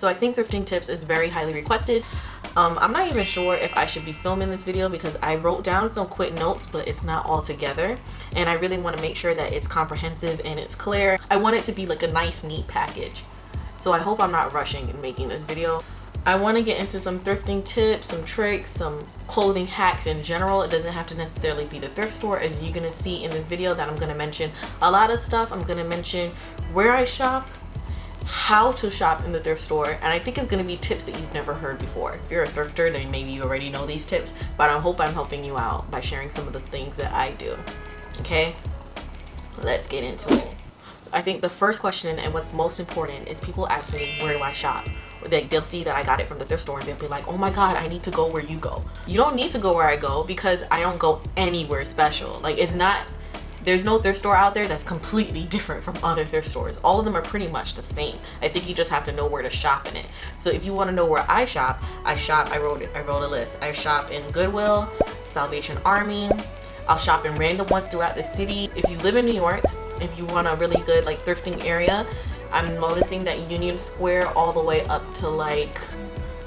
So I think thrifting tips is very highly requested. I'm not even sure if I should be filming this video because I wrote down some quick notes, but it's not all together. And I really want to make sure that it's comprehensive and it's clear. I want it to be like a nice, neat package. So I hope I'm not rushing in making this video. I want to get into some thrifting tips, some tricks, some clothing hacks in general. It doesn't have to necessarily be the thrift store, as you're going to see in this video that I'm going to mention a lot of stuff. I'm going to mention where I shop, how to shop in the thrift store, and I think it's going to be tips that you've never heard before. If you're a thrifter, then maybe you already know these tips, but I hope I'm helping you out by sharing some of the things that I do. Okay, let's get into it. I think the first question and what's most important is people ask me, where do I shop? They'll see that I got it from the thrift store and they'll be like, oh my god, I need to go where you go. You don't need to go where I go because I don't go anywhere special. Like, it's not, there's no thrift store out there that's completely different from other thrift stores. All of them are pretty much the same. I think you just have to know where to shop in it. So if you want to know where I shop, I wrote a list. I shop in Goodwill, Salvation Army. I'll shop in random ones throughout the city. If you live in New York, if you want a really good like thrifting area, I'm noticing that Union Square all the way up to like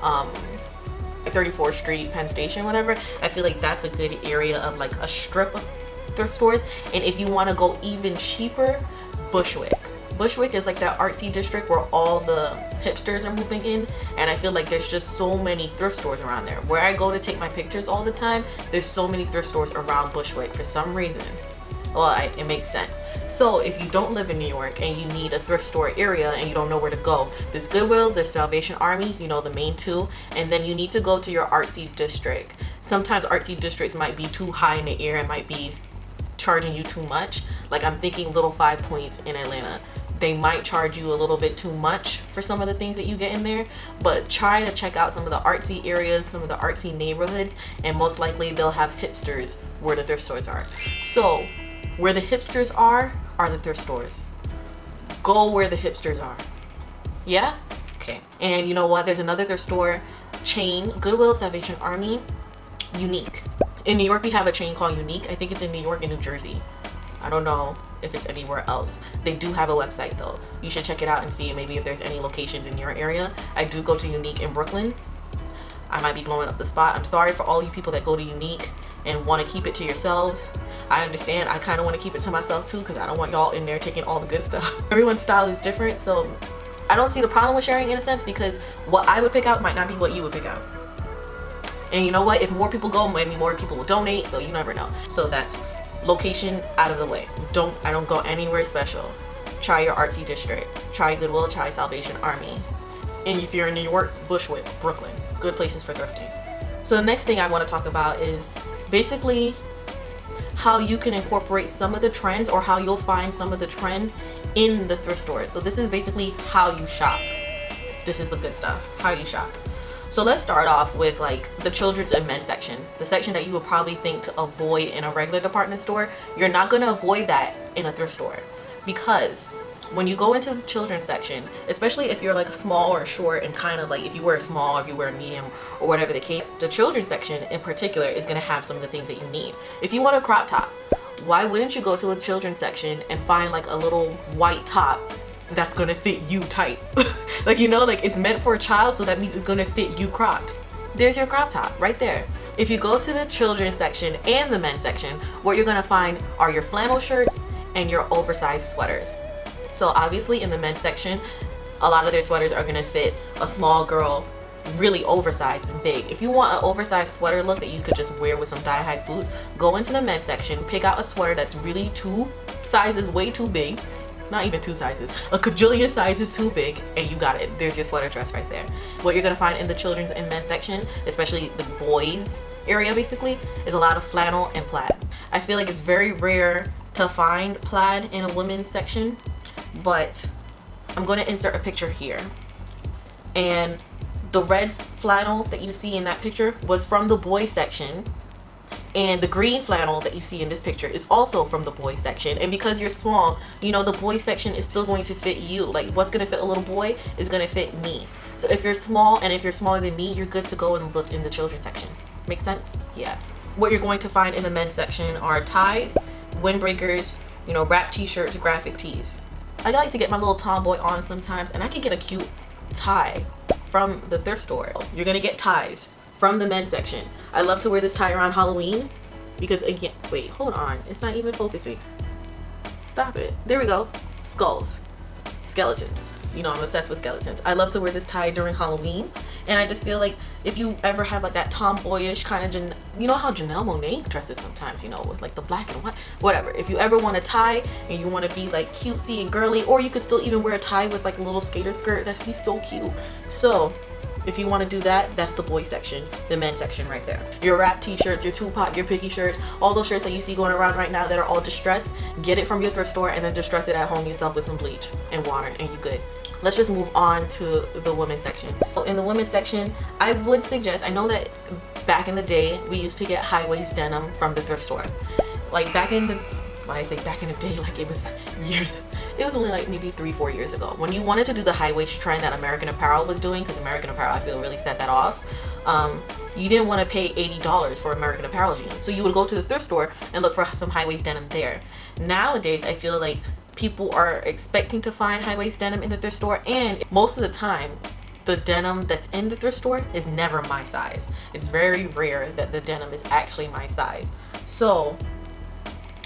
34th Street, Penn Station, whatever. I feel like that's a good area of like a strip of thrift stores. And if you want to go even cheaper, Bushwick. Bushwick is like that artsy district where all the hipsters are moving in, and I feel like there's just so many thrift stores around there. Where I go to take my pictures all the time, there's so many thrift stores around Bushwick for some reason. Well, it makes sense. So if you don't live in New York and you need a thrift store area and you don't know where to go, there's Goodwill, there's Salvation Army, you know, the main two, and then you need to go to your artsy district. Sometimes artsy districts might be too high in the air and might be charging you too much. Like, I'm thinking Little 5 Points in Atlanta. They might charge you a little bit too much for some of the things that you get in there, but try to check out some of the artsy areas, some of the artsy neighborhoods, and most likely they'll have hipsters where the thrift stores are. So where the hipsters are the thrift stores. Go where the hipsters are. Yeah? Okay. And you know what? There's another thrift store chain, Goodwill, Salvation Army, Unique. In New York, we have a chain called Unique. I think it's in New York and New Jersey. I don't know if it's anywhere else. They do have a website though. You should check it out and see maybe if there's any locations in your area. I do go to Unique in Brooklyn. I might be blowing up the spot. I'm sorry for all you people that go to Unique and want to keep it to yourselves. I understand. I kind of want to keep it to myself too because I don't want y'all in there taking all the good stuff. Everyone's style is different, so I don't see the problem with sharing in a sense, because what I would pick out might not be what you would pick out. And you know what? If more people go, maybe more people will donate, so you never know. So that's location out of the way. I don't go anywhere special. Try your artsy district. Try Goodwill, try Salvation Army. And if you're in New York, Bushwick, Brooklyn. Good places for thrifting. So the next thing I want to talk about is basically how you can incorporate some of the trends, or how you'll find some of the trends in the thrift stores. So this is basically how you shop. This is the good stuff, how you shop. So let's start off with like the children's and men's section. The section that you would probably think to avoid in a regular department store. You're not going to avoid that in a thrift store, because when you go into the children's section, especially if you're like small or short, and kind of like if you wear a small or if you wear a medium or whatever the case, the children's section in particular is going to have some of the things that you need. If you want a crop top, why wouldn't you go to a children's section and find like a little white top that's going to fit you tight? Like, you know, like it's meant for a child, so that means it's going to fit you cropped. There's your crop top right there. If you go to the children's section and the men's section, what you're going to find are your flannel shirts and your oversized sweaters. So obviously in the men's section, a lot of their sweaters are going to fit a small girl really oversized and big. If you want an oversized sweater look that you could just wear with some thigh-high boots, go into the men's section, pick out a sweater that's really 2 sizes way too big. Not even 2 sizes, a cajillion sizes too big, and you got it. There's your sweater dress right there. What you're going to find in the children's and men's section, especially the boys area basically, is a lot of flannel and plaid. I feel like it's very rare to find plaid in a women's section, but I'm going to insert a picture here. And the red flannel that you see in that picture was from the boys section, and the green flannel that you see in this picture is also from the boys section. And because you're small, you know, the boys section is still going to fit you. Like, what's going to fit a little boy is going to fit me. So if you're small, and if you're smaller than me, you're good to go and look in the children's section. Make sense? Yeah. What you're going to find in the men's section are ties, windbreakers, you know, wrap t-shirts, graphic tees. I like to get my little tomboy on sometimes, and I can get a cute tie from the thrift store. You're gonna get ties from the men's section. I love to wear this tie around Halloween because, again, wait, hold on, it's not even focusing. Stop it. There we go. Skulls, skeletons. You know, I'm obsessed with skeletons. I love to wear this tie during Halloween, and I just feel like if you ever have like that tomboyish kind of, you know how Janelle Monáe dresses sometimes, you know, with like the black and white, whatever. If you ever want a tie and you want to be like cutesy and girly, or you could still even wear a tie with like a little skater skirt, that'd be so cute. So if you want to do that, that's the boy section, the men's section right there. Your rap t-shirts, your Tupac, your Picky shirts, all those shirts that you see going around right now that are all distressed, get it from your thrift store and then distress it at home yourself with some bleach and water, and you good. Let's just move on to the women's section. In the women's section, I would suggest, I know that back in the day, we used to get high-waist denim from the thrift store. Like back in the, when I say back in the day, like it was years, it was only like maybe 3-4 years ago. When you wanted to do the high-waist trend that American Apparel was doing, because American Apparel, I feel, really set that off, you didn't want to pay $80 for American Apparel jeans. So you would go to the thrift store and look for some high-waist denim there. Nowadays, I feel like people are expecting to find high-waist denim in the thrift store, and most of the time the denim that's in the thrift store is never my size. It's very rare that the denim is actually my size. So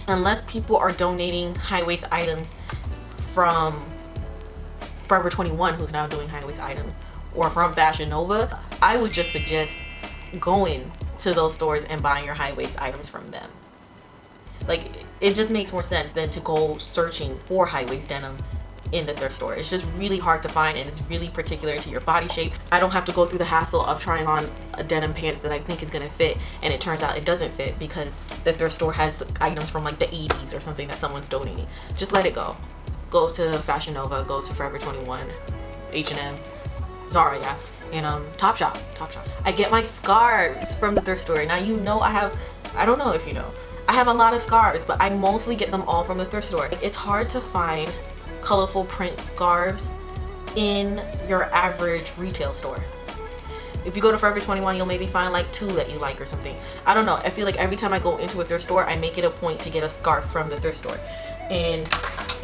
unless people are donating high-waist items from Forever 21, who's now doing high-waist items, or from Fashion Nova, I would just suggest going to those stores and buying your high-waist items from them. Like, it just makes more sense than to go searching for high-waist denim in the thrift store. It's just really hard to find, and it's really particular to your body shape. I don't have to go through the hassle of trying on a denim pants that I think is gonna fit, and it turns out it doesn't fit because the thrift store has items from like the 80s or something that someone's donating. Just let it go. Go to Fashion Nova, go to Forever 21, H&M, Zara, yeah, and Topshop. I get my scarves from the thrift store. Now, you know, I don't know if you know, I have a lot of scarves, but I mostly get them all from the thrift store. It's hard to find colorful print scarves in your average retail store. If you go to Forever 21, you'll maybe find like 2 that you like or something. I don't know. I feel like every time I go into a thrift store, I make it a point to get a scarf from the thrift store. And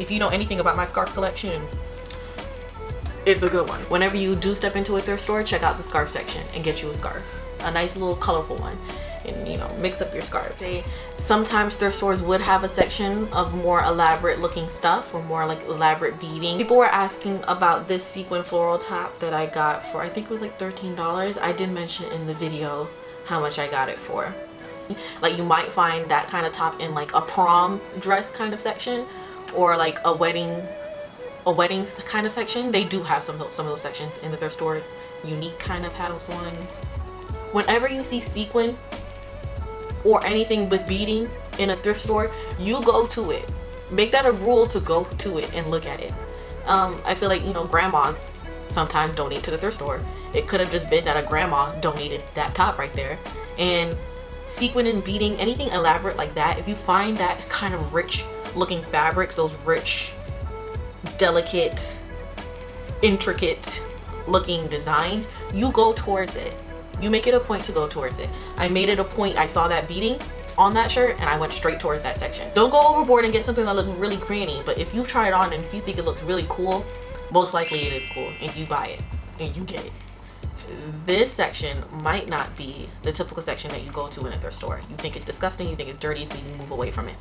if you know anything about my scarf collection, it's a good one. Whenever you do step into a thrift store, check out the scarf section and get you a scarf. A nice little colorful one. And, you know, mix up your scarves. Sometimes thrift stores would have a section of more elaborate looking stuff, or more like elaborate beading. People were asking about this sequin floral top that I got for, I think it was like $13. I did mention in the video how much I got it for. Like, you might find that kind of top in like a prom dress kind of section, or like a weddings kind of section. They do have some of those sections in the thrift store. Unique kind of has one. Whenever you see sequin or anything with beading in a thrift store, you go to it. Make that a rule to go to it and look at it. I feel like, you know, grandmas sometimes donate to the thrift store. It could have just been that a grandma donated that top right there. And sequin and beading, anything elaborate like that, if you find that kind of rich looking fabrics, those rich, delicate, intricate looking designs, you go towards it. You make it a point to go towards it. I made it a point. I saw that beading on that shirt and I went straight towards that section. Don't go overboard and get something that looks really granny, but if you try it on and if you think it looks really cool, most likely it is cool, and you buy it and you get it. This section might not be the typical section that you go to in a thrift store. You think it's disgusting, you think it's dirty, so you move away from it.